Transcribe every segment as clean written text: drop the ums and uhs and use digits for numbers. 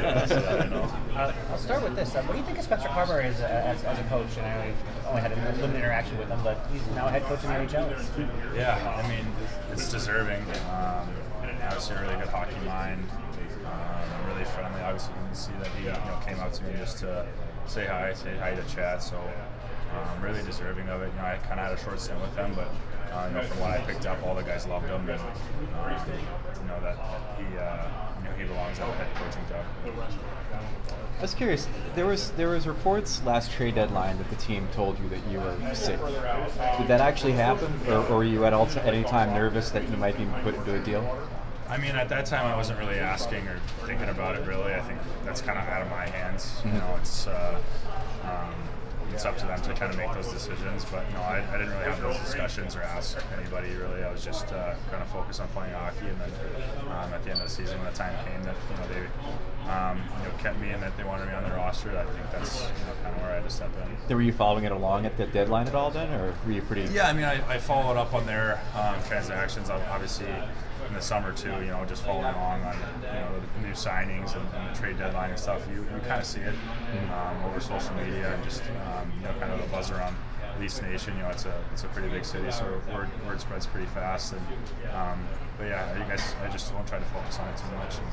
I don't know. I'll start with this. What do you think of Spencer Carver as a coach? And I know you've only had a limited interaction with him, but he's now a head coach in the NHL. Yeah, I mean, it's deserving. Obviously, a really good hockey mind. Really friendly. Obviously, you can see that he came up to me just to say hi to chat. So really deserving of it. I kind of had a short stint with him, but from what I picked up, all the guys loved him, and that he belongs at a head coaching job. I was curious. There was reports last trade deadline that the team told you that you were sick. Did that actually happen, or were you at any time nervous that you might be put into a deal? I mean, at that time, I wasn't really asking or thinking about it. Really, I think that's kind of out of my hands. It's up to them to kind of make those decisions. But no, I didn't really have those discussions or ask anybody really. I was just kind of focused on playing hockey, and then at the end of the season, when the time came that they kept me and that they wanted me on their roster, I think that's kind of where I had to step in. Were you following it along at the deadline at all then, or were you pretty? Yeah, I mean, I followed up on their transactions, obviously. In the summer too, just following along on the new signings and the trade deadline and stuff. You kind of see it over social media and just kind of the buzz around Leafs Nation. It's a pretty big city, so word spreads pretty fast. And but yeah, I just won't try to focus on it too much. And,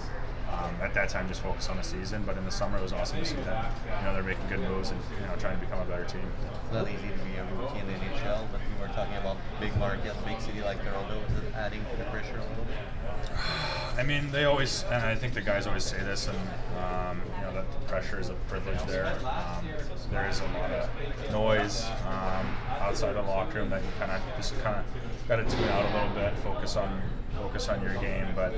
at that time, just focus on the season. But in the summer, it was awesome to see that they're making good moves and trying to become a better team. It's not easy to be a rookie in the NHL, but we were talking about big market, big city like Toronto. Is it adding to the pressure a little bit? I mean, they always, and I think the guys always say this, and that the pressure is a privilege there. There is a lot of noise outside the locker room that you kind of got to tune out a little bit, focus on your game. But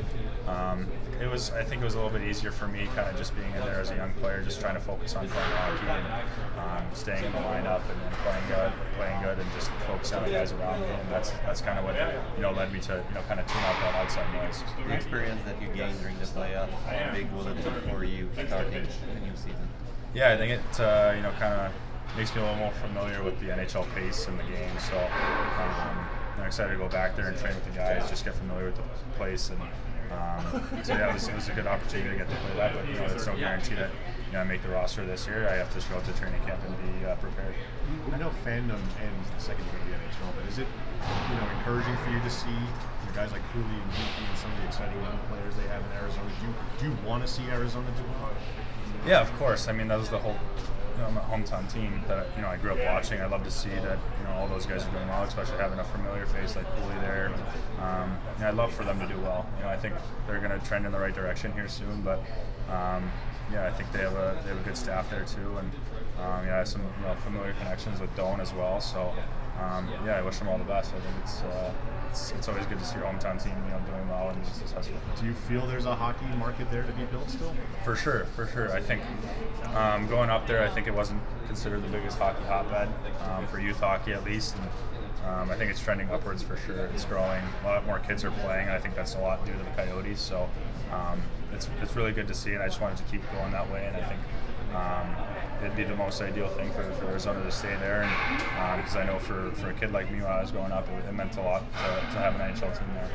I think it was a little bit easier for me, kind of just being in there as a young player, just trying to focus on playing hockey and staying in the lineup and playing good, and just focus on the guys around me. And that's kind of what led me to kind of tune out that outside noise. The experience that you gained during the playoffs, how big will it be for you starting the new season? Yeah, I think it kind of makes me a little more familiar with the NHL pace and the game. So I'm excited to go back there and train with the guys, just get familiar with the place. And so yeah, it was a good opportunity to get to play that. But it's no guarantee that I make the roster this year. I have to show up to training camp and be prepared. I know fandom ends the second you go to the NHL, but is it encouraging for you to see guys like Cooley and Geeky and some of the exciting young players they have in Arizona? Do you want to see Arizona do well? Yeah, of course. I mean, that was the whole my hometown team that I grew up watching. I love to see that all those guys are doing well, especially having a familiar face like Cooley there. I'd love for them to do well. I think they're going to trend in the right direction here soon, but I think they have a good staff there too, and I have some familiar connections with Doan as well. So I wish them all the best. I think it's always good to see your hometown team doing well and being successful. Do you feel there's a hockey market there to be built still? For sure. I think going up there, I think it wasn't considered the biggest hockey hotbed for youth hockey at least. And I think it's trending upwards for sure. It's growing. A lot more kids are playing. I think that's a lot due to the Coyotes. So it's really good to see, and I just wanted to keep going that way. And I think it'd be the most ideal thing for Arizona to stay there, and because I know for a kid like me when I was growing up, it meant a lot to have an NHL team there.